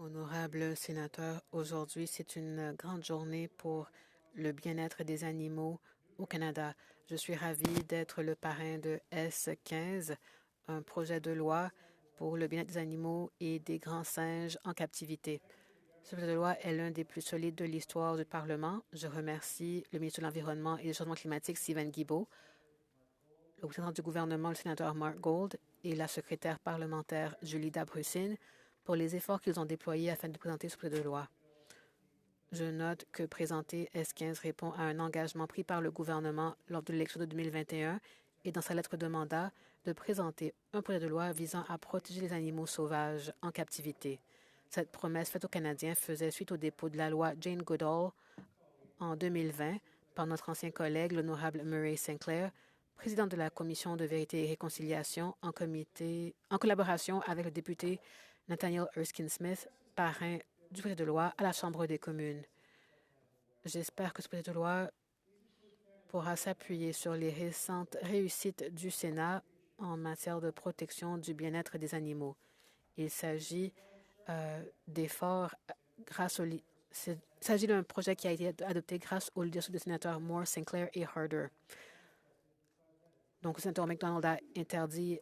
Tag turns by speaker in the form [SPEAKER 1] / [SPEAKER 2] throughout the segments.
[SPEAKER 1] Honorable sénateur, aujourd'hui, c'est une grande journée pour le bien-être des animaux au Canada. Je suis ravie d'être le parrain de S15, un projet de loi pour le bien-être des animaux et des grands singes en captivité. Ce projet de loi est l'un des plus solides de l'histoire du Parlement. Je remercie le ministre de l'Environnement et des Changements climatiques, Stephen Guilbeault, le représentant du gouvernement, le sénateur Mark Gold, et la secrétaire parlementaire Julie Dabrussine pour les efforts qu'ils ont déployés afin de présenter ce projet de loi. Je note que présenter S15 répond à un engagement pris par le gouvernement lors de l'élection de 2021 et dans sa lettre de mandat de présenter un projet de loi visant à protéger les animaux sauvages en captivité. Cette promesse faite aux Canadiens faisait suite au dépôt de la loi Jane Goodall en 2020 par notre ancien collègue, l'honorable Murray Sinclair, président de la Commission de vérité et réconciliation en collaboration avec le député Nathaniel Erskine-Smith, parrain du projet de loi à la Chambre des communes. J'espère que ce projet de loi pourra s'appuyer sur les récentes réussites du Sénat en matière de protection du bien-être des animaux. Il s'agit d'efforts grâce il s'agit d'un projet qui a été adopté grâce au leadership des sénateurs Moore, Sinclair et Harder. Donc, le sénateur McDonald a interdit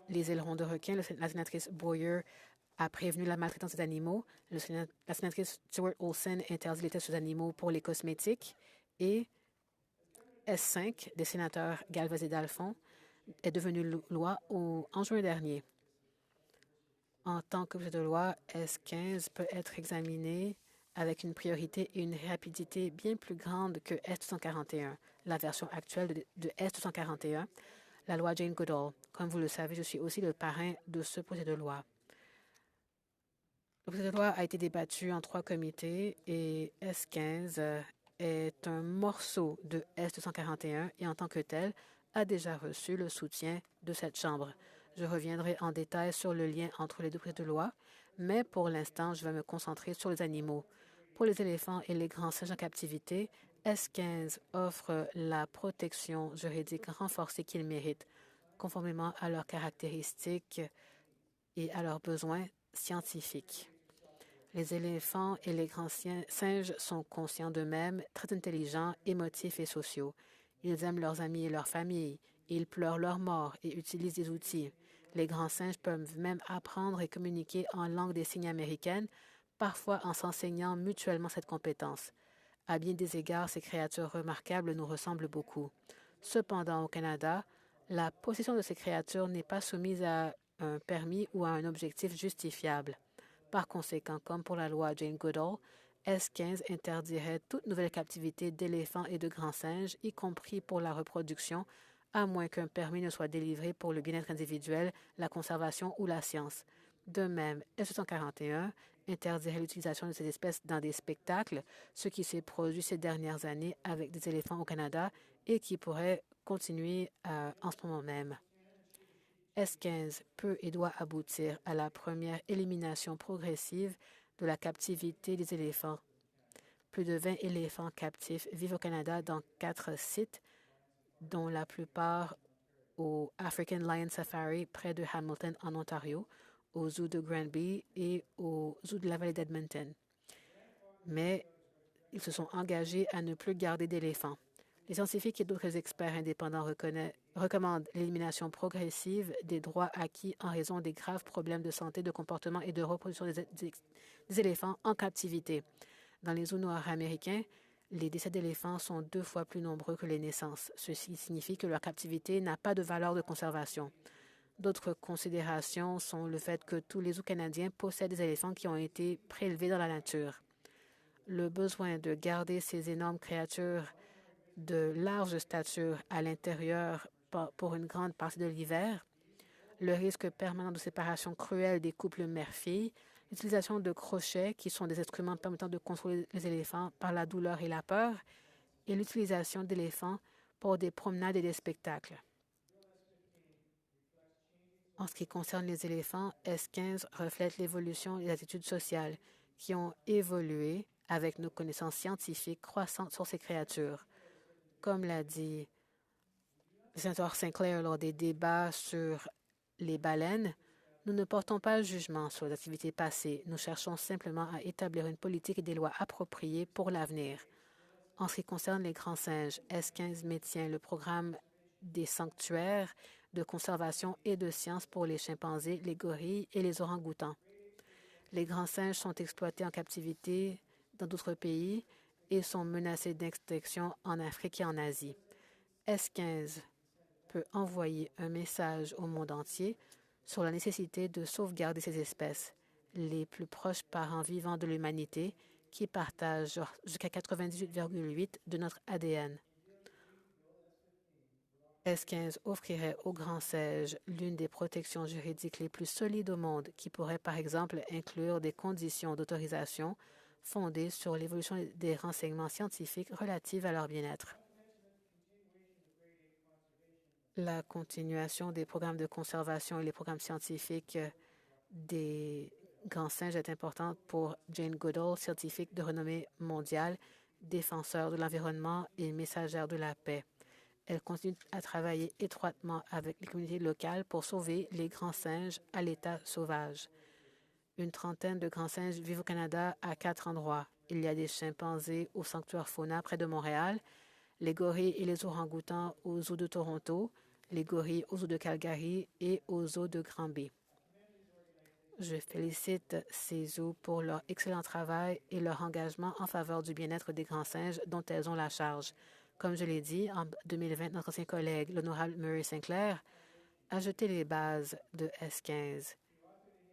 [SPEAKER 1] les ailerons de requin. La sénatrice Boyer a prévenu la maltraitance des animaux. La sénatrice Stewart Olson interdit les tests sur les animaux pour les cosmétiques. Et S5 des sénateurs Galvez et Dalphon est devenue loi en juin dernier. En tant que projet de loi, S15 peut être examiné avec une priorité et une rapidité bien plus grande que S241, la version actuelle de S241, la loi Jane Goodall. Comme vous le savez, je suis aussi le parrain de ce projet de loi. Le projet de loi a été débattu en 3 comités et S15 est un morceau de S241 et en tant que tel a déjà reçu le soutien de cette Chambre. Je reviendrai en détail sur le lien entre les deux projets de loi, mais pour l'instant, je vais me concentrer sur les animaux. Pour les éléphants et les grands singes en captivité, S15 offre la protection juridique renforcée qu'ils méritent, conformément à leurs caractéristiques et à leurs besoins scientifiques. Les éléphants et les grands singes sont conscients d'eux-mêmes, très intelligents, émotifs et sociaux. Ils aiment leurs amis et leur famille. Ils pleurent leur mort et utilisent des outils. Les grands singes peuvent même apprendre et communiquer en langue des signes américaine, parfois en s'enseignant mutuellement cette compétence. À bien des égards, ces créatures remarquables nous ressemblent beaucoup. Cependant, au Canada, la possession de ces créatures n'est pas soumise à un permis ou à un objectif justifiable. Par conséquent, comme pour la loi Jane Goodall, S15 interdirait toute nouvelle captivité d'éléphants et de grands singes, y compris pour la reproduction, à moins qu'un permis ne soit délivré pour le bien-être individuel, la conservation ou la science. De même, S241 interdirait l'utilisation de ces espèces dans des spectacles, ce qui s'est produit ces dernières années avec des éléphants au Canada et qui pourrait continuer en ce moment même. S15 peut et doit aboutir à la première élimination progressive de la captivité des éléphants. Plus de 20 éléphants captifs vivent au Canada dans 4 sites, dont la plupart au African Lion Safari près de Hamilton en Ontario, au zoo de Granby et au zoo de la vallée d'Edmonton. Mais ils se sont engagés à ne plus garder d'éléphants. Les scientifiques et d'autres experts indépendants recommandent l'élimination progressive des droits acquis en raison des graves problèmes de santé, de comportement et de reproduction des éléphants en captivité. Dans les zoos noirs américains, les décès d'éléphants sont 2 fois plus nombreux que les naissances. Ceci signifie que leur captivité n'a pas de valeur de conservation. D'autres considérations sont le fait que tous les zoos canadiens possèdent des éléphants qui ont été prélevés dans la nature. Le besoin de garder ces énormes créatures de large stature à l'intérieur pour une grande partie de l'hiver, le risque permanent de séparation cruelle des couples mère-fille, l'utilisation de crochets qui sont des instruments permettant de contrôler les éléphants par la douleur et la peur, et l'utilisation d'éléphants pour des promenades et des spectacles. En ce qui concerne les éléphants, S15 reflète l'évolution des attitudes sociales qui ont évolué avec nos connaissances scientifiques croissantes sur ces créatures. Comme l'a dit le sénateur Sinclair lors des débats sur les baleines, Nous ne portons pas le jugement sur les activités passées. Nous cherchons simplement à établir une politique et des lois appropriées pour l'avenir. En ce qui concerne les grands singes, S15 maintient le programme des sanctuaires de conservation et de sciences pour les chimpanzés, les gorilles et les orang-outans. Les grands singes sont exploités en captivité dans d'autres pays et sont menacés d'extinction en Afrique et en Asie. S15 peut envoyer un message au monde entier sur la nécessité de sauvegarder ces espèces, les plus proches parents vivants de l'humanité, qui partagent jusqu'à 98,8 de notre ADN. S15 offrirait aux grands singes l'une des protections juridiques les plus solides au monde, qui pourrait par exemple inclure des conditions d'autorisation fondées sur l'évolution des renseignements scientifiques relatifs à leur bien-être. La continuation des programmes de conservation et les programmes scientifiques des grands singes est importante pour Jane Goodall, scientifique de renommée mondiale, défenseur de l'environnement et messagère de la paix. Elle continue à travailler étroitement avec les communautés locales pour sauver les grands singes à l'état sauvage. Une trentaine de grands singes vivent au Canada à 4 endroits. Il y a des chimpanzés au sanctuaire Fauna près de Montréal, les gorilles et les orang-outans aux zoos de Toronto, les gorilles aux zoos de Calgary et aux zoos de Granby. Je félicite ces zoos pour leur excellent travail et leur engagement en faveur du bien-être des grands singes dont elles ont la charge. Comme je l'ai dit, en 2020, notre ancien collègue, l'honorable Murray Sinclair, a jeté les bases de S15.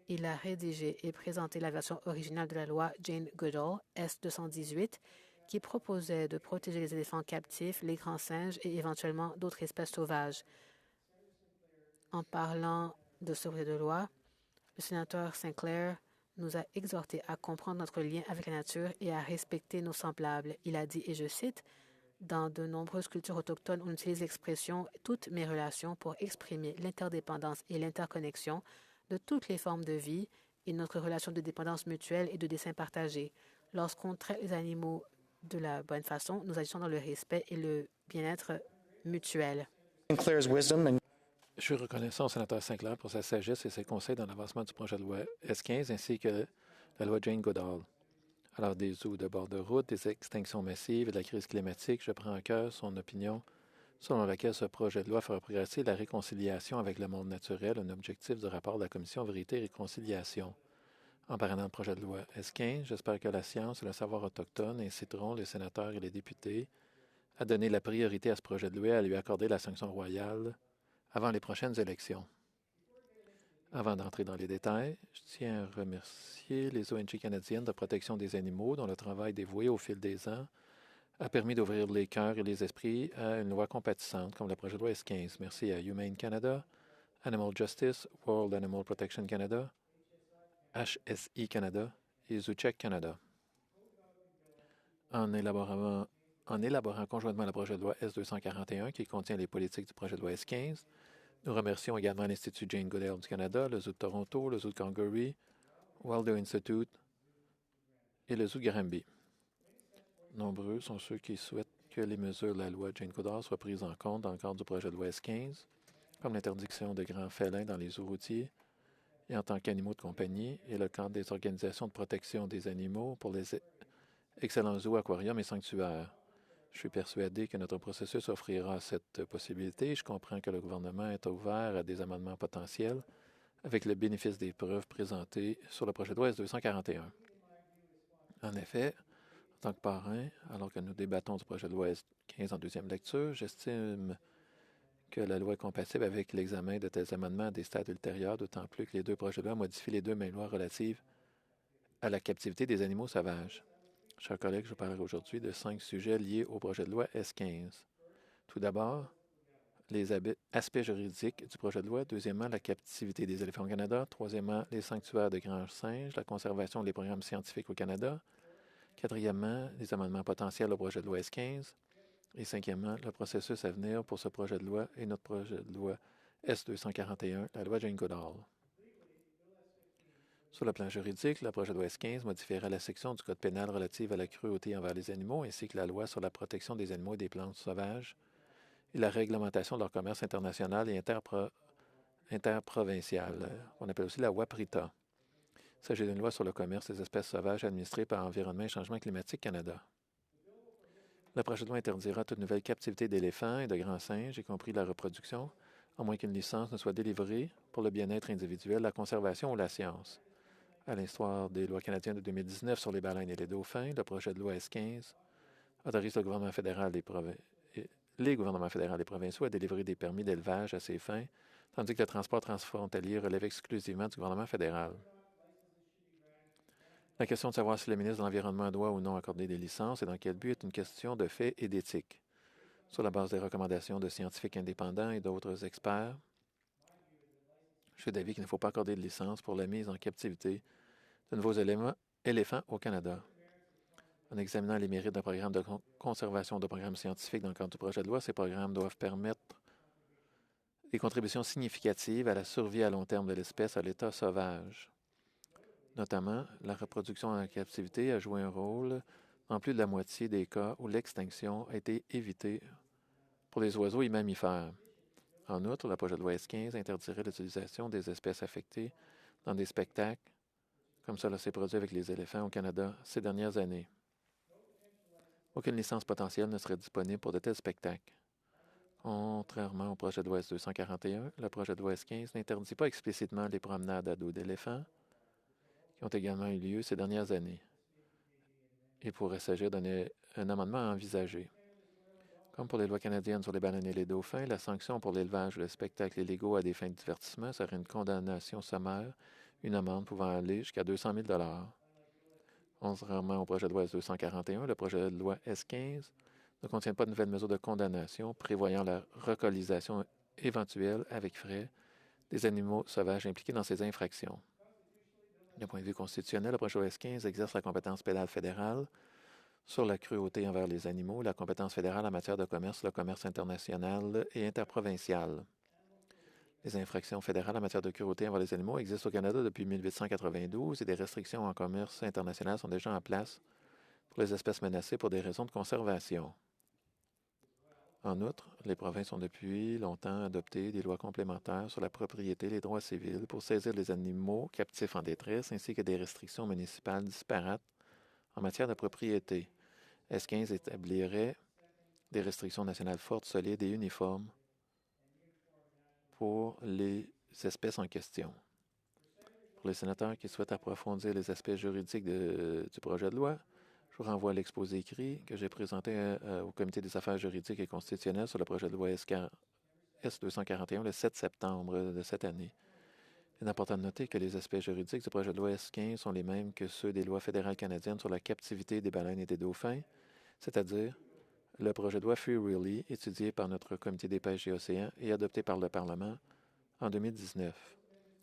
[SPEAKER 1] Il a rédigé et présenté la version originale de la loi Jane Goodall, S218, qui proposait de protéger les éléphants captifs, les grands singes et éventuellement d'autres espèces sauvages. En parlant de ce projet de loi, le sénateur Sinclair nous a exhortés à comprendre notre lien avec la nature et à respecter nos semblables. Il a dit, et je cite, « Dans de nombreuses cultures autochtones, on utilise l'expression « toutes mes relations » pour exprimer l'interdépendance et l'interconnexion de toutes les formes de vie et notre relation de dépendance mutuelle et de dessein partagé. Lorsqu'on traite les animaux de la bonne façon, nous agissons dans le respect et le bien-être mutuel. »
[SPEAKER 2] Je suis reconnaissant au sénateur Sinclair pour sa sagesse et ses conseils dans l'avancement du projet de loi S15 ainsi que la loi Jane Goodall. Alors, des zoos de bord de route, des extinctions massives et de la crise climatique, je prends en cœur son opinion selon laquelle ce projet de loi fera progresser la réconciliation avec le monde naturel, un objectif du rapport de la Commission Vérité et Réconciliation. En parlant du projet de loi S15, j'espère que la science et le savoir autochtone inciteront les sénateurs et les députés à donner la priorité à ce projet de loi et à lui accorder la sanction royale avant les prochaines élections. Avant d'entrer dans les détails, je tiens à remercier les ONG canadiennes de protection des animaux dont le travail dévoué au fil des ans a permis d'ouvrir les cœurs et les esprits à une loi compatissante comme le projet de loi S15. Merci à Humane Canada, Animal Justice, World Animal Protection Canada, HSI Canada et Zoocheck Canada. En élaborant conjointement le projet de loi S241 qui contient les politiques du projet de loi S15, nous remercions également l'Institut Jane Goodall du Canada, le Zoo de Toronto, le Zoo de Calgary, Wilder Institute et le Zoo de Granby. Nombreux sont ceux qui souhaitent que les mesures de la loi Jane Goodall soient prises en compte dans le cadre du projet de loi S15, comme l'interdiction de grands félins dans les zoos routiers et en tant qu'animaux de compagnie, et le cadre des organisations de protection des animaux pour les excellents zoos, aquariums et sanctuaires. Je suis persuadé que notre processus offrira cette possibilité. Je comprends que le gouvernement est ouvert à des amendements potentiels avec le bénéfice des preuves présentées sur le projet de loi S241. En effet, en tant que parrain, alors que nous débattons du projet de loi S15 en deuxième lecture, j'estime que la loi est compatible avec l'examen de tels amendements à des stades ultérieurs, d'autant plus que les deux projets de loi modifient les deux mêmes lois relatives à la captivité des animaux sauvages. Chers collègues, je parlerai aujourd'hui de 5 sujets liés au projet de loi S15. Tout d'abord, les aspects juridiques du projet de loi. Deuxièmement, la captivité des éléphants au Canada. Troisièmement, les sanctuaires de grands singes, la conservation des programmes scientifiques au Canada. Quatrièmement, les amendements potentiels au projet de loi S15. Et cinquièmement, le processus à venir pour ce projet de loi et notre projet de loi S241, la loi Jane Goodall. Sur le plan juridique, le projet de loi S15 modifiera la section du Code pénal relative à la cruauté envers les animaux ainsi que la loi sur la protection des animaux et des plantes sauvages et la réglementation de leur commerce international et interprovinciale. On appelle aussi la WAPRITA. Il s'agit d'une loi sur le commerce des espèces sauvages administrée par Environnement et Changement climatique Canada. Le projet de loi interdira toute nouvelle captivité d'éléphants et de grands singes, y compris la reproduction, à moins qu'une licence ne soit délivrée pour le bien-être individuel, la conservation ou la science. À l'instar des lois canadiennes de 2019 sur les baleines et les dauphins, le projet de loi S15 autorise le gouvernement fédéral les gouvernements fédéraux et provinciaux à délivrer des permis d'élevage à ces fins, tandis que le transport transfrontalier relève exclusivement du gouvernement fédéral. La question de savoir si le ministre de l'Environnement doit ou non accorder des licences et dans quel but est une question de fait et d'éthique. Sur la base des recommandations de scientifiques indépendants et d'autres experts, je suis d'avis qu'il ne faut pas accorder de licence pour la mise en captivité de nouveaux éléphants au Canada. En examinant les mérites d'un programme de conservation de programmes scientifiques dans le cadre du projet de loi, ces programmes doivent permettre des contributions significatives à la survie à long terme de l'espèce à l'état sauvage. Notamment, la reproduction en captivité a joué un rôle dans plus de la moitié des cas où l'extinction a été évitée pour les oiseaux et mammifères. En outre, le projet de loi S15 interdirait l'utilisation des espèces affectées dans des spectacles, comme cela s'est produit avec les éléphants au Canada ces dernières années. Aucune licence potentielle ne serait disponible pour de tels spectacles. Contrairement au projet de loi S241, le projet de loi S15 n'interdit pas explicitement les promenades à dos d'éléphants, qui ont également eu lieu ces dernières années. Il pourrait s'agir d'un amendement à envisager. Comme pour les lois canadiennes sur les baleines et les dauphins, la sanction pour l'élevage ou le spectacle illégaux à des fins de divertissement serait une condamnation sommaire, une amende pouvant aller jusqu'à 200 000 $. Contrairement au projet de loi S241, le projet de loi S15 ne contient pas de nouvelles mesures de condamnation prévoyant la recollisation éventuelle avec frais des animaux sauvages impliqués dans ces infractions. D'un point de vue constitutionnel, le projet de loi S15 exerce la compétence pénale fédérale sur la cruauté envers les animaux, la compétence fédérale en matière de commerce, le commerce international et interprovincial. Les infractions fédérales en matière de cruauté envers les animaux existent au Canada depuis 1892 et des restrictions en commerce international sont déjà en place pour les espèces menacées pour des raisons de conservation. En outre, les provinces ont depuis longtemps adopté des lois complémentaires sur la propriété et les droits civils pour saisir les animaux captifs en détresse ainsi que des restrictions municipales disparates en matière de propriété. S15 établirait des restrictions nationales fortes, solides et uniformes pour les espèces en question. Pour les sénateurs qui souhaitent approfondir les aspects juridiques du projet de loi, je vous renvoie à l'exposé écrit que j'ai présenté au Comité des affaires juridiques et constitutionnelles sur le projet de loi S241 le 7 septembre de cette année. Il est important de noter que les aspects juridiques du projet de loi S15 sont les mêmes que ceux des lois fédérales canadiennes sur la captivité des baleines et des dauphins, c'est-à-dire le projet de loi Freely, étudié par notre Comité des pêches et océans et adopté par le Parlement en 2019.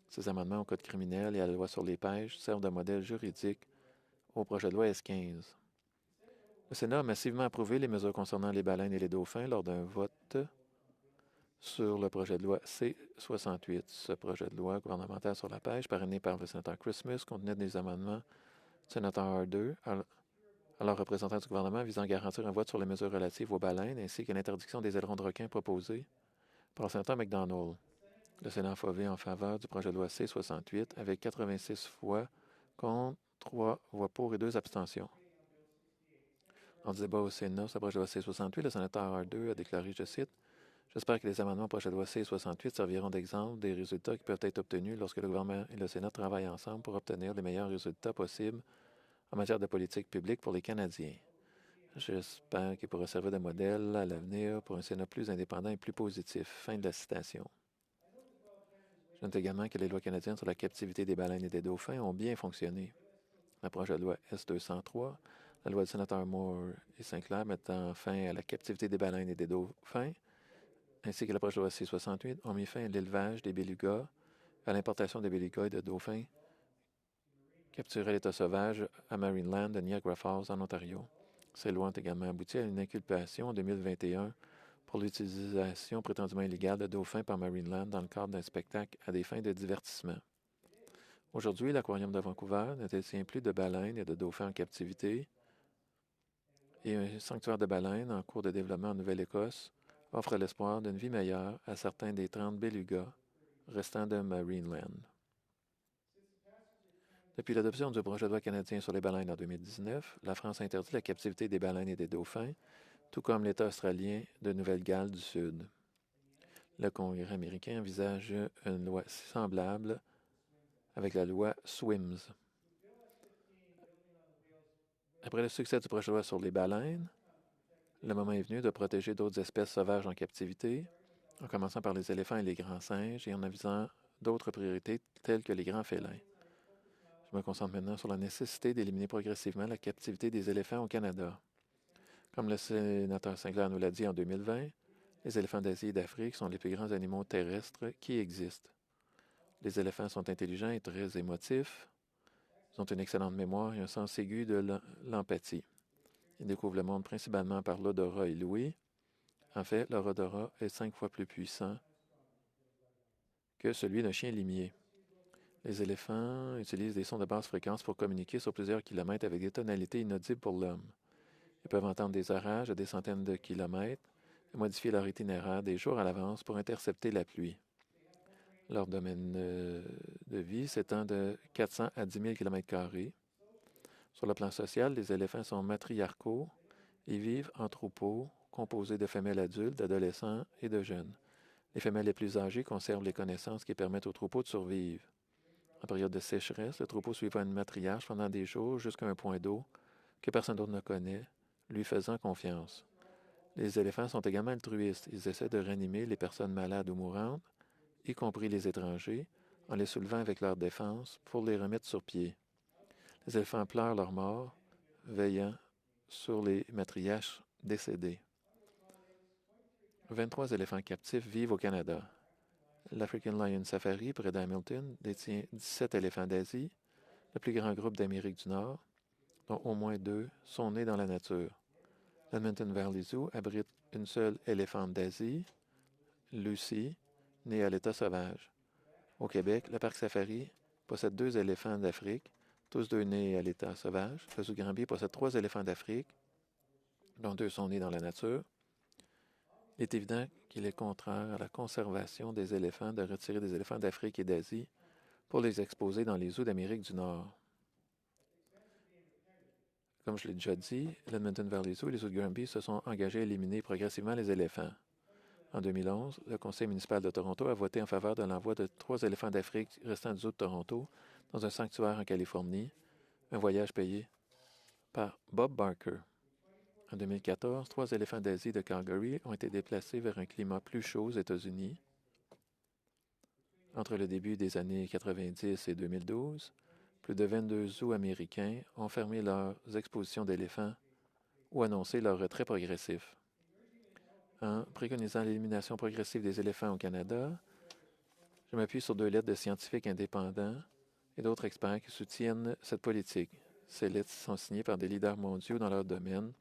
[SPEAKER 2] Ces amendements au Code criminel et à la loi sur les pêches servent de modèle juridique au projet de loi S15. Le Sénat a massivement approuvé les mesures concernant les baleines et les dauphins lors d'un vote sur le projet de loi C-68. Ce projet de loi gouvernemental sur la pêche, parrainé par le sénateur Christmas, contenait des amendements du sénateur R2, alors représentant du gouvernement, visant à garantir un vote sur les mesures relatives aux baleines ainsi que l'interdiction des ailerons de requin proposés par le sénateur McDonald. Le Sénat a voté en faveur du projet de loi C-68 avec 86 voix contre, 3 voix pour et 2 abstentions. En débat au Sénat sur le projet de loi C-68, le sénateur R2 a déclaré, je cite, « J'espère que les amendements au projet de loi C-68 serviront d'exemple des résultats qui peuvent être obtenus lorsque le gouvernement et le Sénat travaillent ensemble pour obtenir les meilleurs résultats possibles en matière de politique publique pour les Canadiens. J'espère qu'il pourra servir de modèle à l'avenir pour un Sénat plus indépendant et plus positif. » Fin de la citation. Je note également que les lois canadiennes sur la captivité des baleines et des dauphins ont bien fonctionné. Le projet de loi S-203, la loi du sénateur Moore et Sinclair mettant fin à la captivité des baleines et des dauphins, ainsi que le projet de loi C-68 ont mis fin à l'élevage des belugas, à l'importation des belugas et de dauphins capturés à l'état sauvage à Marineland de Niagara Falls, en Ontario. Ces lois ont également abouti à une inculpation en 2021 pour l'utilisation prétendument illégale de dauphins par Marineland dans le cadre d'un spectacle à des fins de divertissement. Aujourd'hui, l'Aquarium de Vancouver ne détient plus de baleines et de dauphins en captivité et un sanctuaire de baleines en cours de développement en Nouvelle-Écosse offre l'espoir d'une vie meilleure à certains des 30 belugas restants de Marineland. Depuis l'adoption du projet de loi canadien sur les baleines en 2019, la France a interdit la captivité des baleines et des dauphins, tout comme l'État australien de Nouvelle-Galles du Sud. Le Congrès américain envisage une loi semblable avec la loi SWIMS. Après le succès du projet de loi sur les baleines, le moment est venu de protéger d'autres espèces sauvages en captivité, en commençant par les éléphants et les grands singes et en avisant d'autres priorités telles que les grands félins. Je me concentre maintenant sur la nécessité d'éliminer progressivement la captivité des éléphants au Canada. Comme le sénateur Sinclair nous l'a dit en 2020, les éléphants d'Asie et d'Afrique sont les plus grands animaux terrestres qui existent. Les éléphants sont intelligents et très émotifs. Ils ont une excellente mémoire et un sens aigu de l'empathie. Ils découvrent le monde principalement par l'odorat et l'ouïe. En fait, leur odorat est 5 fois plus puissant que celui d'un chien limier. Les éléphants utilisent des sons de basse fréquence pour communiquer sur plusieurs kilomètres avec des tonalités inaudibles pour l'homme. Ils peuvent entendre des orages à des centaines de kilomètres et modifier leur itinéraire des jours à l'avance pour intercepter la pluie. Leur domaine de vie s'étend de 400 à 10 000 km². Sur le plan social, les éléphants sont matriarcaux et vivent en troupeaux composés de femelles adultes, d'adolescents et de jeunes. Les femelles les plus âgées conservent les connaissances qui permettent au troupeau de survivre. En période de sécheresse, le troupeau suivra une matriarche pendant des jours jusqu'à un point d'eau que personne d'autre ne connaît, lui faisant confiance. Les éléphants sont également altruistes. Ils essaient de réanimer les personnes malades ou mourantes, y compris les étrangers, en les soulevant avec leur défense pour les remettre sur pied. Les éléphants pleurent leur mort, veillant sur les matriarches décédés. 23 éléphants captifs vivent au Canada. L'African Lion Safari, près d'Hamilton, détient 17 éléphants d'Asie, le plus grand groupe d'Amérique du Nord, dont au moins 2 sont nés dans la nature. L'Edmonton Valley Zoo abrite une seule éléphante d'Asie, Lucy, née à l'état sauvage. Au Québec, le parc Safari possède 2 éléphants d'Afrique, tous 2 nés à l'état sauvage. Le zoo Granby possède 3 éléphants d'Afrique, dont 2 sont nés dans la nature. Il est évident qu'il est contraire à la conservation des éléphants de retirer des éléphants d'Afrique et d'Asie pour les exposer dans les zoos d'Amérique du Nord. Comme je l'ai déjà dit, l'Edmonton Valley Zoo et les zoos de Granby se sont engagés à éliminer progressivement les éléphants. En 2011, le conseil municipal de Toronto a voté en faveur de l'envoi de 3 éléphants d'Afrique restant du zoo de Toronto dans un sanctuaire en Californie, un voyage payé par Bob Barker. En 2014, 3 éléphants d'Asie de Calgary ont été déplacés vers un climat plus chaud aux États-Unis. Entre le début des années 90 et 2012, plus de 22 zoos américains ont fermé leurs expositions d'éléphants ou annoncé leur retrait progressif. En préconisant l'élimination progressive des éléphants au Canada, je m'appuie sur 2 lettres de scientifiques indépendants et d'autres experts qui soutiennent cette politique. Ces lettres sont signées par des leaders mondiaux dans leur domaine,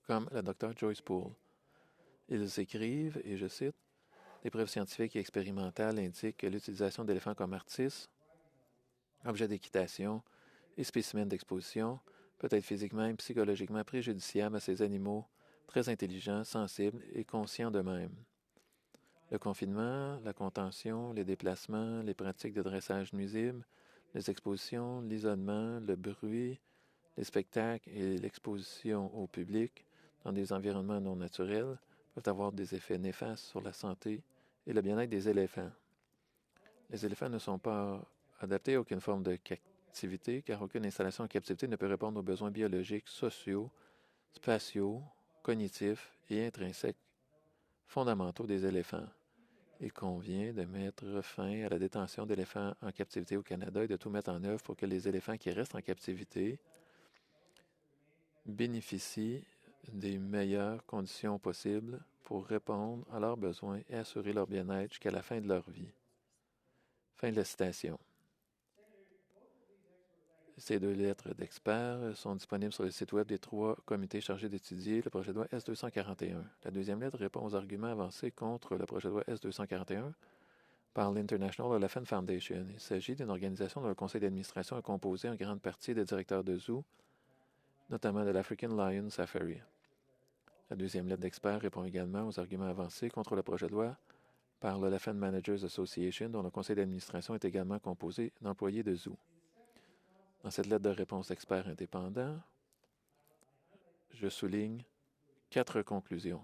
[SPEAKER 2] comme la Dr. Joyce Poole. Ils écrivent, et je cite, « Des preuves scientifiques et expérimentales indiquent que l'utilisation d'éléphants comme artistes, objets d'équitation et spécimens d'exposition peut être physiquement et psychologiquement préjudiciable à ces animaux très intelligents, sensibles et conscients d'eux-mêmes. Le confinement, la contention, les déplacements, les pratiques de dressage nuisibles, les expositions, l'isolement, le bruit, les spectacles et l'exposition au public dans des environnements non naturels peuvent avoir des effets néfastes sur la santé et le bien-être des éléphants. Les éléphants ne sont pas adaptés à aucune forme de captivité, car aucune installation en captivité ne peut répondre aux besoins biologiques, sociaux, spatiaux, cognitifs et intrinsèques fondamentaux des éléphants. Il convient de mettre fin à la détention d'éléphants en captivité au Canada et de tout mettre en œuvre pour que les éléphants qui restent en captivité bénéficient des meilleures conditions possibles pour répondre à leurs besoins et assurer leur bien-être jusqu'à la fin de leur vie. Fin de la citation. Ces 2 lettres d'experts sont disponibles sur le site web des 3 comités chargés d'étudier le projet de loi S-241. La 2e lettre répond aux arguments avancés contre le projet de loi S-241 par l'International Elephant Foundation. Il s'agit d'une organisation dont le conseil d'administration est composé en grande partie de directeurs de zoos, notamment de l'African Lion Safari. La 2e lettre d'experts répond également aux arguments avancés contre le projet de loi par l'Elephant Managers Association, dont le conseil d'administration est également composé d'employés de zoo. Dans cette lettre de réponse d'experts indépendants, je souligne 4 conclusions.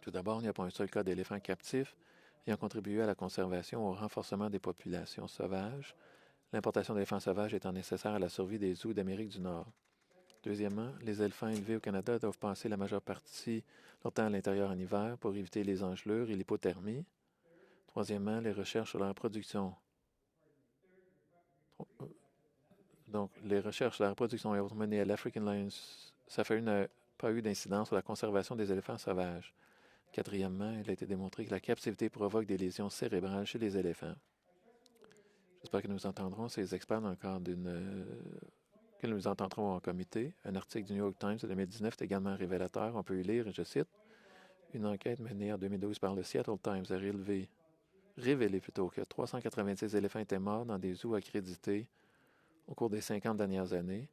[SPEAKER 2] Tout d'abord, il n'y a pas un seul cas d'éléphants captifs ayant contribué à la conservation ou au renforcement des populations sauvages, l'importation d'éléphants sauvages étant nécessaire à la survie des zoos d'Amérique du Nord. Deuxièmement, les éléphants élevés au Canada doivent passer la majeure partie de leur temps à l'intérieur en hiver pour éviter les engelures et l'hypothermie. Troisièmement, les recherches sur la reproduction. Donc, les recherches sur la reproduction et autres menées à l'African Lions Safari n'a pas eu d'incidence sur la conservation des éléphants sauvages. Quatrièmement, il a été démontré que la captivité provoque des lésions cérébrales chez les éléphants. J'espère que nous entendrons ces experts dans le cadre que nous entendrons en comité. Un article du New York Times de 2019 est également révélateur. On peut y lire, et je cite, « Une enquête menée en 2012 par le Seattle Times a révélé que 390 éléphants étaient morts dans des zoos accrédités au cours des 50 dernières années,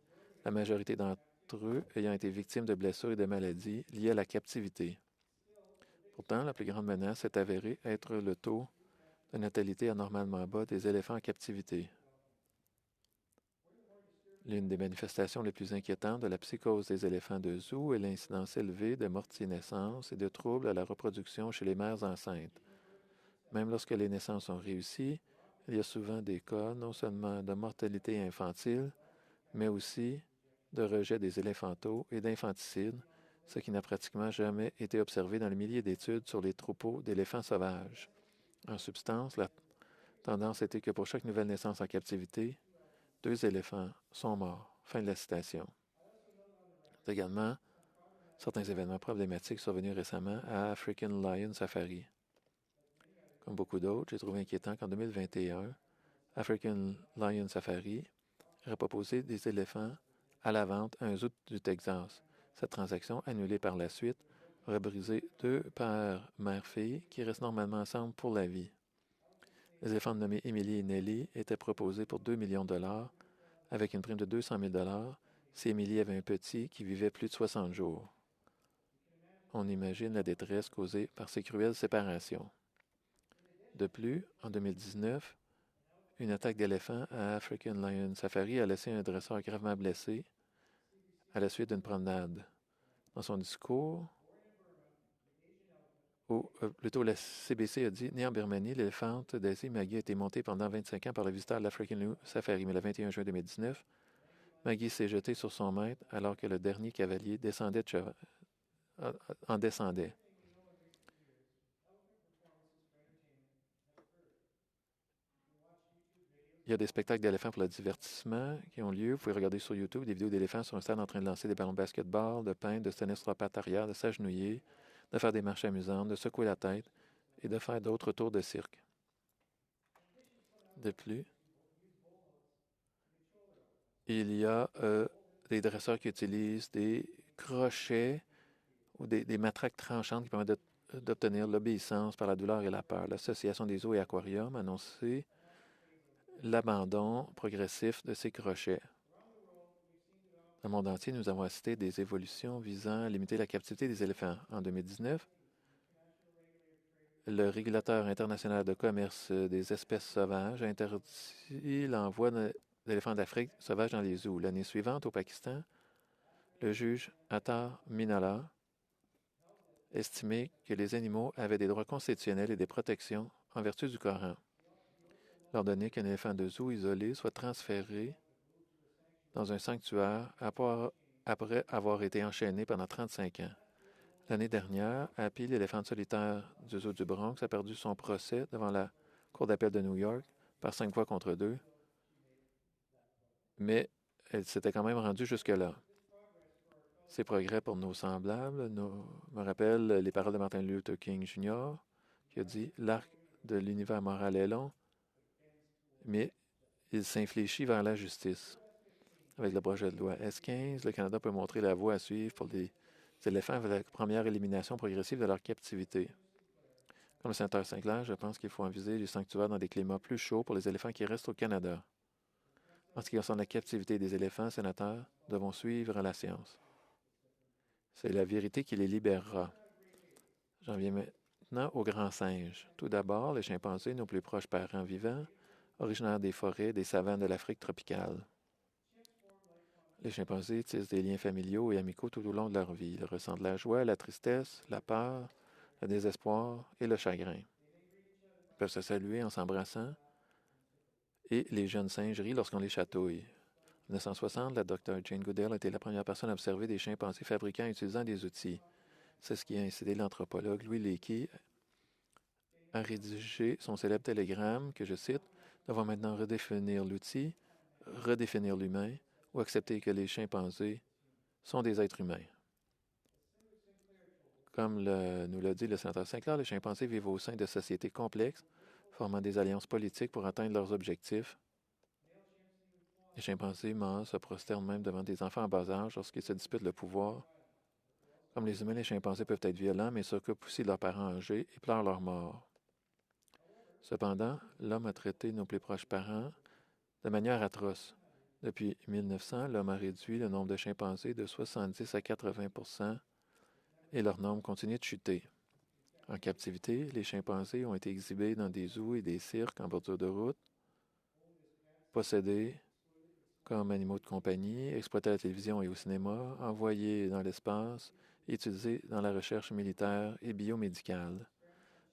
[SPEAKER 2] la majorité d'entre eux ayant été victimes de blessures et de maladies liées à la captivité. Pourtant, la plus grande menace est avérée être le taux de natalité anormalement bas des éléphants en captivité. L'une des manifestations les plus inquiétantes de la psychose des éléphants de zoo est l'incidence élevée de mortier-naissance et de troubles à la reproduction chez les mères enceintes. Même lorsque les naissances sont réussies, il y a souvent des cas non seulement de mortalité infantile, mais aussi de rejet des éléphantaux et d'infanticide, ce qui n'a pratiquement jamais été observé dans les milliers d'études sur les troupeaux d'éléphants sauvages. En substance, la tendance était que pour chaque nouvelle naissance en captivité, 2 éléphants sont morts. Fin de la citation. Également, certains événements problématiques survenus récemment à African Lion Safari. Comme beaucoup d'autres, j'ai trouvé inquiétant qu'en 2021, African Lion Safari aurait proposé des éléphants à la vente à un zoo du Texas. Cette transaction, annulée par la suite, aurait brisé 2 pères mère-fille qui restent normalement ensemble pour la vie. Les éléphants nommés Emily et Nelly étaient proposés pour 2 millions de dollars, avec une prime de 200 000 dollars si Emily avait un petit qui vivait plus de 60 jours. On imagine la détresse causée par ces cruelles séparations. De plus, en 2019, une attaque d'éléphant à African Lion Safari a laissé un dresseur gravement blessé à la suite d'une promenade. Dans son discours, plutôt la CBC a dit « Né en Birmanie, l'éléphante d'Asie Maggie a été montée pendant 25 ans par le visiteur de l'African Lion Safari, mais le 21 juin 2019, Maggie s'est jetée sur son maître alors que le dernier cavalier en descendait. Il y a des spectacles d'éléphants pour le divertissement qui ont lieu. Vous pouvez regarder sur YouTube des vidéos d'éléphants sur un stade en train de lancer des ballons de basketball, de peindre, de se tenir sur la patte arrière, de s'agenouiller, de faire des marches amusantes, de secouer la tête et de faire d'autres tours de cirque. De plus, il y a des dresseurs qui utilisent des crochets ou des matraques tranchantes qui permettent d'obtenir l'obéissance par la douleur et la peur. L'Association des zoos et aquariums a annoncé l'abandon progressif de ces crochets. Dans le monde entier, nous avons assisté des évolutions visant à limiter la captivité des éléphants. En 2019, le régulateur international de commerce des espèces sauvages a interdit l'envoi d'éléphants d'Afrique sauvages dans les zoos. L'année suivante, au Pakistan, le juge Attar Minalla estimait que les animaux avaient des droits constitutionnels et des protections en vertu du Coran. Il ordonnait qu'un éléphant de zoo isolé soit transféré dans un sanctuaire après avoir été enchaîné pendant 35 ans. L'année dernière, Happy, l'éléphant solitaire du zoo du Bronx, a perdu son procès devant la Cour d'appel de New York par 5 voix contre 2, mais elle s'était quand même rendue jusque-là. Ces progrès pour nos semblables me rappellent les paroles de Martin Luther King Jr., qui a dit « L'arc de l'univers moral est long, mais il s'infléchit vers la justice. » Avec le projet de loi S-15, le Canada peut montrer la voie à suivre pour les éléphants avec la première élimination progressive de leur captivité. Comme le sénateur Sinclair, je pense qu'il faut envisager les sanctuaires dans des climats plus chauds pour les éléphants qui restent au Canada. En ce qui concerne la captivité des éléphants, sénateurs devons suivre la science. C'est la vérité qui les libérera. J'en viens Maintenant, aux grands singes. Tout d'abord, les chimpanzés, nos plus proches parents vivants, originaires des forêts et des savanes de l'Afrique tropicale. Les chimpanzés tissent des liens familiaux et amicaux tout au long de leur vie. Ils ressentent la joie, la tristesse, la peur, le désespoir et le chagrin. Ils peuvent se saluer en s'embrassant et les jeunes singes rient lorsqu'on les chatouille. En 1960, la Dr. Jane Goodale a été la première personne à observer des chimpanzés fabriquant et utilisant des outils. C'est ce qui a incité l'anthropologue Louis Leakey à rédiger son célèbre télégramme que, je cite, « Nous devons maintenant redéfinir l'outil, redéfinir l'humain ou accepter que les chimpanzés sont des êtres humains. » Comme nous l'a dit le sénateur Sinclair, les chimpanzés vivent au sein de sociétés complexes, formant des alliances politiques pour atteindre leurs objectifs. Les chimpanzés mâles se prosternent même devant des enfants en bas âge lorsqu'ils se disputent le pouvoir. Comme les humains, les chimpanzés peuvent être violents, mais s'occupent aussi de leurs parents âgés et pleurent leur mort. Cependant, l'homme a traité nos plus proches parents de manière atroce. Depuis 1900, l'homme a réduit le nombre de chimpanzés de 70 à 80 et leur nombre continue de chuter. En captivité, les chimpanzés ont été exhibés dans des zoos et des cirques en bordure de route, possédés comme animaux de compagnie, exploités à la télévision et au cinéma, envoyés dans l'espace et utilisés dans la recherche militaire et biomédicale.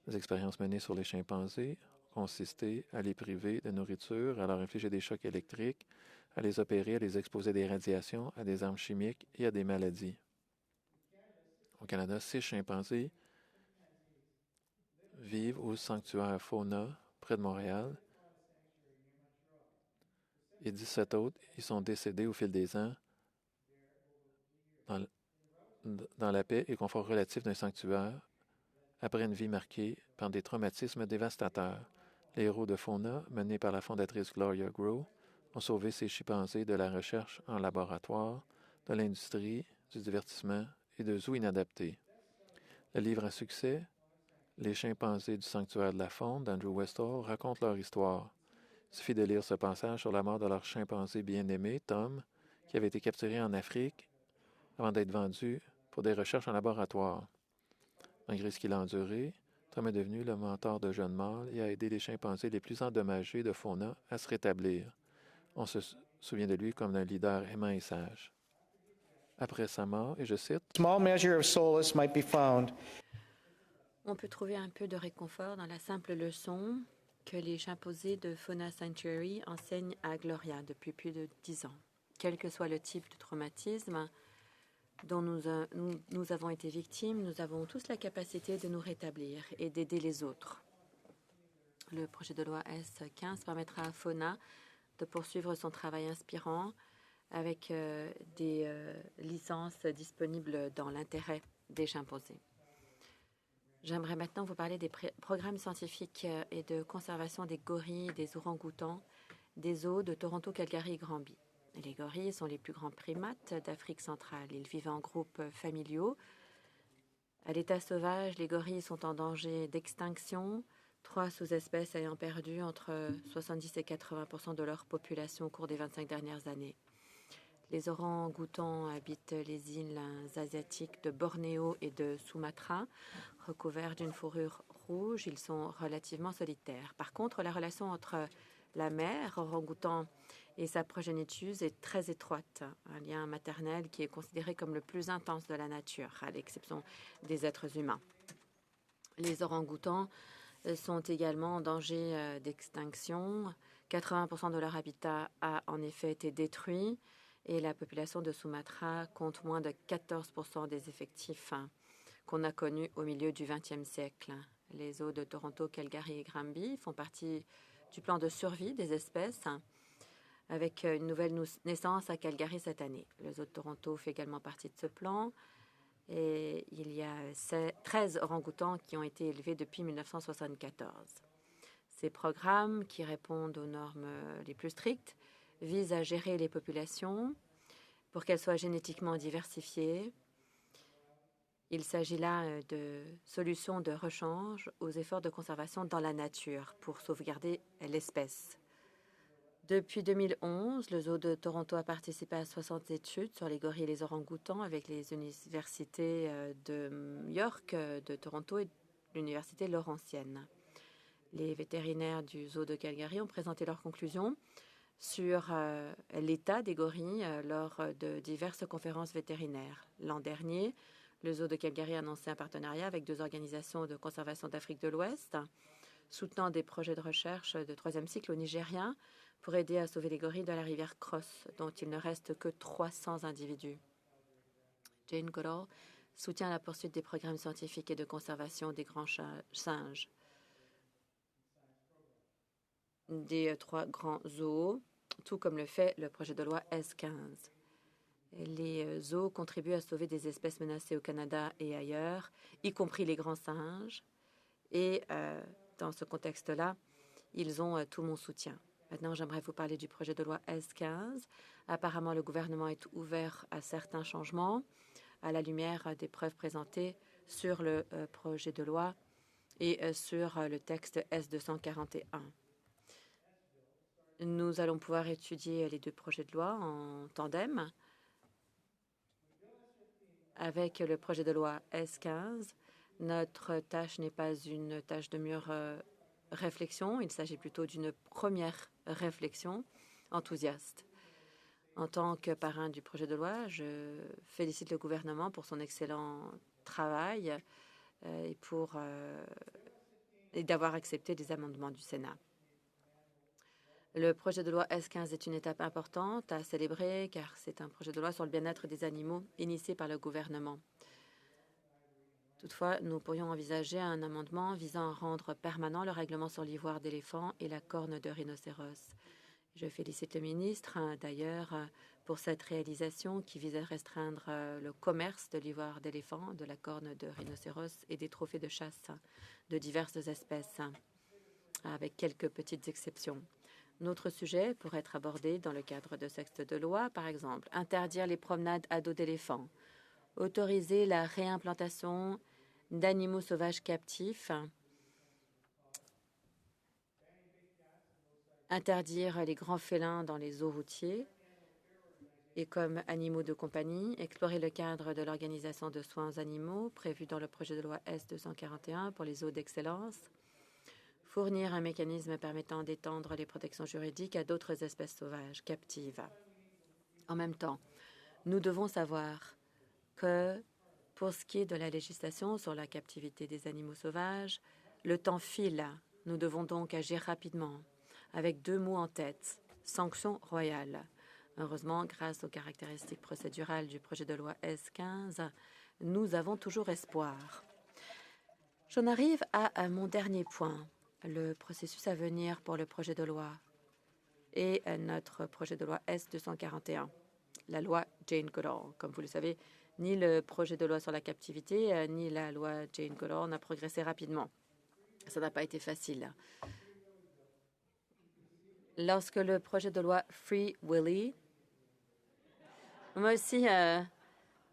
[SPEAKER 2] Les expériences menées sur les chimpanzés ont consisté à les priver de nourriture, à leur infliger des chocs électriques, à les opérer, à les exposer à des radiations, à des armes chimiques et à des maladies. Au Canada, 6 chimpanzés vivent au sanctuaire Fauna, près de Montréal, et 17 autres y sont décédés au fil des ans dans la paix et confort relatif d'un sanctuaire après une vie marquée par des traumatismes dévastateurs. Les héros de Fauna, menés par la fondatrice Gloria Grow, ont sauvé ces chimpanzés de la recherche en laboratoire, de l'industrie, du divertissement et de zoos inadaptés. Le livre à succès, Les chimpanzés du sanctuaire de la faune d'Andrew Westall, raconte leur histoire. Il suffit de lire ce passage sur la mort de leur chimpanzé bien-aimé, Tom, qui avait été capturé en Afrique avant d'être vendu pour des recherches en laboratoire. Malgré ce qu'il a enduré, Tom est devenu le mentor de jeunes mâles et a aidé les chimpanzés les plus endommagés de Fauna à se rétablir. On se souvient de lui comme d'un leader aimant et sage. Après sa mort, et je cite, « Small measure of solace might be found. »
[SPEAKER 3] On peut trouver un peu de réconfort dans la simple leçon que les chimpanzés de Fauna Sanctuary enseignent à Gloria depuis plus de 10 ans. Quel que soit le type de traumatisme dont nous avons été victimes, nous avons tous la capacité de nous rétablir et d'aider les autres. Le projet de loi S15 permettra à Fauna de poursuivre son travail inspirant avec des licences disponibles dans l'intérêt des chimpanzés. J'aimerais maintenant vous parler des programmes scientifiques et de conservation des gorilles et des orang-outans des zoos de Toronto, Calgary et Granby. Les gorilles sont les plus grands primates d'Afrique centrale. Ils vivent en groupes familiaux. À l'état sauvage, les gorilles sont en danger d'extinction, 3 sous-espèces ayant perdu entre 70 et 80% de leur population au cours des 25 dernières années. Les orang-outans habitent les îles asiatiques de Bornéo et de Sumatra. Recouverts d'une fourrure rouge, ils sont relativement solitaires. Par contre, la relation entre la mère orang-outan et sa progéniture est très étroite, un lien maternel qui est considéré comme le plus intense de la nature, à l'exception des êtres humains. Les orang-outans sont également en danger d'extinction. 80% de leur habitat a en effet été détruit et la population de Sumatra compte moins de 14% des effectifs qu'on a connus au milieu du XXe siècle. Les zoos de Toronto, Calgary et Granby font partie du plan de survie des espèces, avec une nouvelle naissance à Calgary cette année. Le zoo de Toronto fait également partie de ce plan et il y a 13 orang-outans qui ont été élevés depuis 1974. Ces programmes, qui répondent aux normes les plus strictes, visent à gérer les populations pour qu'elles soient génétiquement diversifiées. Il s'agit là de solutions de rechange aux efforts de conservation dans la nature pour sauvegarder l'espèce. Depuis 2011, le zoo de Toronto a participé à 60 études sur les gorilles et les orang-outans avec les universités de York, de Toronto et l'Université Laurentienne. Les vétérinaires du zoo de Calgary ont présenté leurs conclusions sur l'état des gorilles lors de diverses conférences vétérinaires. L'an dernier, le zoo de Calgary a annoncé un partenariat avec 2 organisations de conservation d'Afrique de l'Ouest, soutenant des projets de recherche de 3e cycle au Nigeria pour aider à sauver les gorilles de la rivière Cross, dont il ne reste que 300 individus. Jane Goodall soutient la poursuite des programmes scientifiques et de conservation des grands singes des 3 grands zoos, tout comme le fait le projet de loi S15. Les zoos contribuent à sauver des espèces menacées au Canada et ailleurs, y compris les grands singes. Et dans ce contexte-là, ils ont tout mon soutien. Maintenant, j'aimerais vous parler du projet de loi S15. Apparemment, le gouvernement est ouvert à certains changements à la lumière des preuves présentées sur le projet de loi et sur le texte S241. Nous allons pouvoir étudier les 2 projets de loi en tandem. Avec le projet de loi S15, notre tâche n'est pas une tâche de mûre réflexion, il s'agit plutôt d'une première réflexion enthousiaste. En tant que parrain du projet de loi, je félicite le gouvernement pour son excellent travail et d'avoir accepté des amendements du Sénat. Le projet de loi S15 est une étape importante à célébrer car c'est un projet de loi sur le bien-être des animaux initié par le gouvernement. Toutefois, nous pourrions envisager un amendement visant à rendre permanent le règlement sur l'ivoire d'éléphant et la corne de rhinocéros. Je félicite le ministre, d'ailleurs, pour cette réalisation qui vise à restreindre le commerce de l'ivoire d'éléphant, de la corne de rhinocéros et des trophées de chasse de diverses espèces, avec quelques petites exceptions. Notre sujet pourrait être abordé dans le cadre de textes de loi, par exemple, interdire les promenades à dos d'éléphant, autoriser la réimplantation d'animaux sauvages captifs, interdire les grands félins dans les zoos routiers et comme animaux de compagnie, explorer le cadre de l'organisation de soins aux animaux prévu dans le projet de loi S241 pour les zoos d'excellence, fournir un mécanisme permettant d'étendre les protections juridiques à d'autres espèces sauvages captives. En même temps, nous devons savoir que pour ce qui est de la législation sur la captivité des animaux sauvages, le temps file. Nous devons donc agir rapidement, avec 2 mots en tête, sanctions royales. Heureusement, grâce aux caractéristiques procédurales du projet de loi S15, nous avons toujours espoir. J'en arrive à mon dernier point, le processus à venir pour le projet de loi et notre projet de loi S241, la loi Jane Goodall. Comme vous le savez, ni le projet de loi sur la captivité, ni la loi Jane Goodall n'a progressé rapidement. Ça n'a pas été facile. Lorsque le projet de loi Free Willy, moi aussi,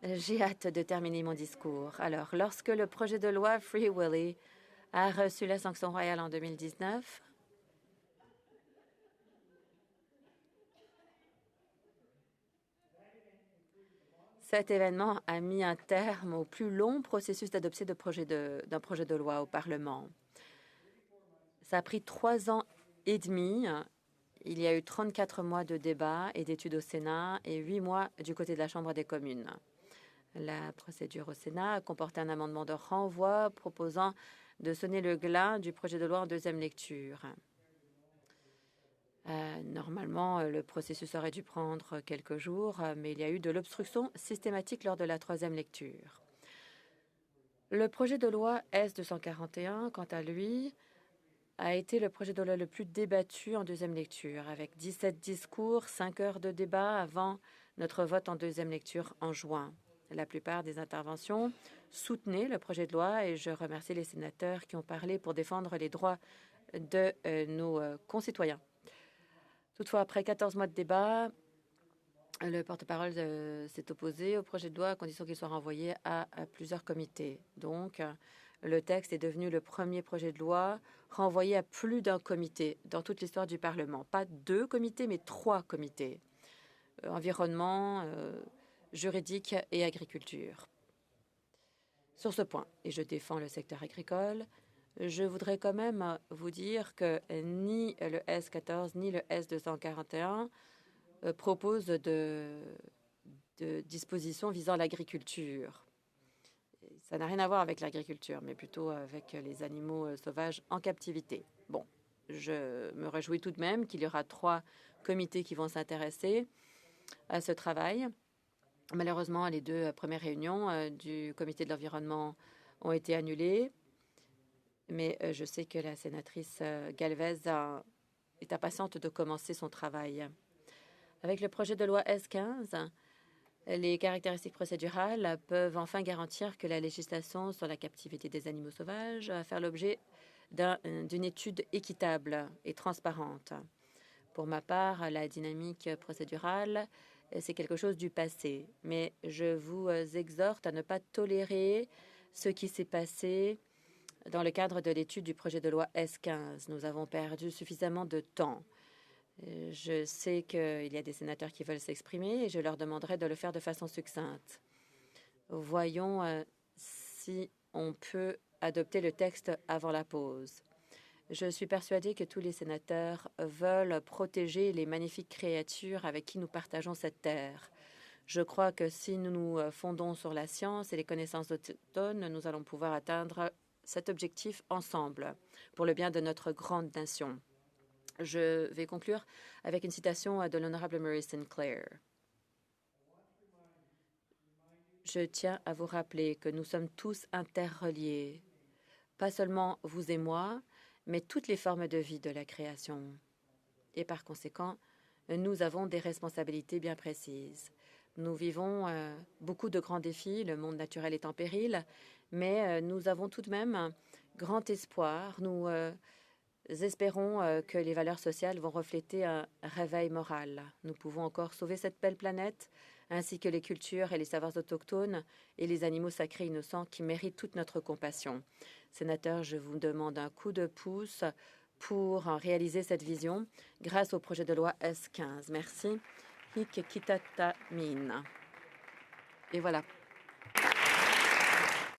[SPEAKER 3] j'ai hâte de terminer mon discours. Alors, lorsque le projet de loi Free Willy a reçu la sanction royale en 2019, cet événement a mis un terme au plus long processus d'adoption d'un projet de loi au Parlement. Ça a pris 3 ans et demi. Il y a eu 34 mois de débats et d'études au Sénat et 8 mois du côté de la Chambre des communes. La procédure au Sénat a comporté un amendement de renvoi proposant de sonner le glas du projet de loi en 2e lecture. Normalement, le processus aurait dû prendre quelques jours, mais il y a eu de l'obstruction systématique lors de la 3e lecture. Le projet de loi S241, quant à lui, a été le projet de loi le plus débattu en 2e lecture, avec 17 discours, 5 heures de débat avant notre vote en 2e lecture en juin. La plupart des interventions soutenaient le projet de loi et je remercie les sénateurs qui ont parlé pour défendre les droits de nos concitoyens. Toutefois, après 14 mois de débat, le porte-parole s'est opposé au projet de loi à condition qu'il soit renvoyé à plusieurs comités. Donc, le texte est devenu le premier projet de loi renvoyé à plus d'un comité dans toute l'histoire du Parlement. Pas 2 comités, mais 3 comités. Environnement, juridique et agriculture. sur ce point, et je défends le secteur agricole, je voudrais quand même vous dire que ni le S14 ni le S241 proposent de dispositions visant l'agriculture. Ça n'a rien à voir avec l'agriculture, mais plutôt avec les animaux sauvages en captivité. Bon, je me réjouis tout de même qu'il y aura 3 comités qui vont s'intéresser à ce travail. Malheureusement, les 2 premières réunions du comité de l'environnement ont été annulées, mais je sais que la sénatrice Galvez est impatiente de commencer son travail. Avec le projet de loi S15, les caractéristiques procédurales peuvent enfin garantir que la législation sur la captivité des animaux sauvages va faire l'objet d'une étude équitable et transparente. Pour ma part, la dynamique procédurale, c'est quelque chose du passé, mais je vous exhorte à ne pas tolérer ce qui s'est passé dans le cadre de l'étude du projet de loi S15. Nous avons perdu suffisamment de temps. Je sais qu'il y a des sénateurs qui veulent s'exprimer et je leur demanderai de le faire de façon succincte. Voyons si on peut adopter le texte avant la pause. Je suis persuadée que tous les sénateurs veulent protéger les magnifiques créatures avec qui nous partageons cette terre. Je crois que si nous nous fondons sur la science et les connaissances autochtones, nous allons pouvoir atteindre cet objectif ensemble pour le bien de notre grande nation. Je vais conclure avec une citation de l'honorable Murray Sinclair. Je tiens à vous rappeler que nous sommes tous interreliés, pas seulement vous et moi, mais toutes les formes de vie de la création. Et par conséquent, nous avons des responsabilités bien précises. Nous vivons beaucoup de grands défis, le monde naturel est en péril, mais nous avons tout de même un grand espoir. Nous espérons que les valeurs sociales vont refléter un réveil moral. Nous pouvons encore sauver cette belle planète, ainsi que les cultures et les savoirs autochtones et les animaux sacrés innocents qui méritent toute notre compassion. Sénateur, je vous demande un coup de pouce pour réaliser cette vision grâce au projet de loi S15. Merci. Hik Kitatamin. Et voilà.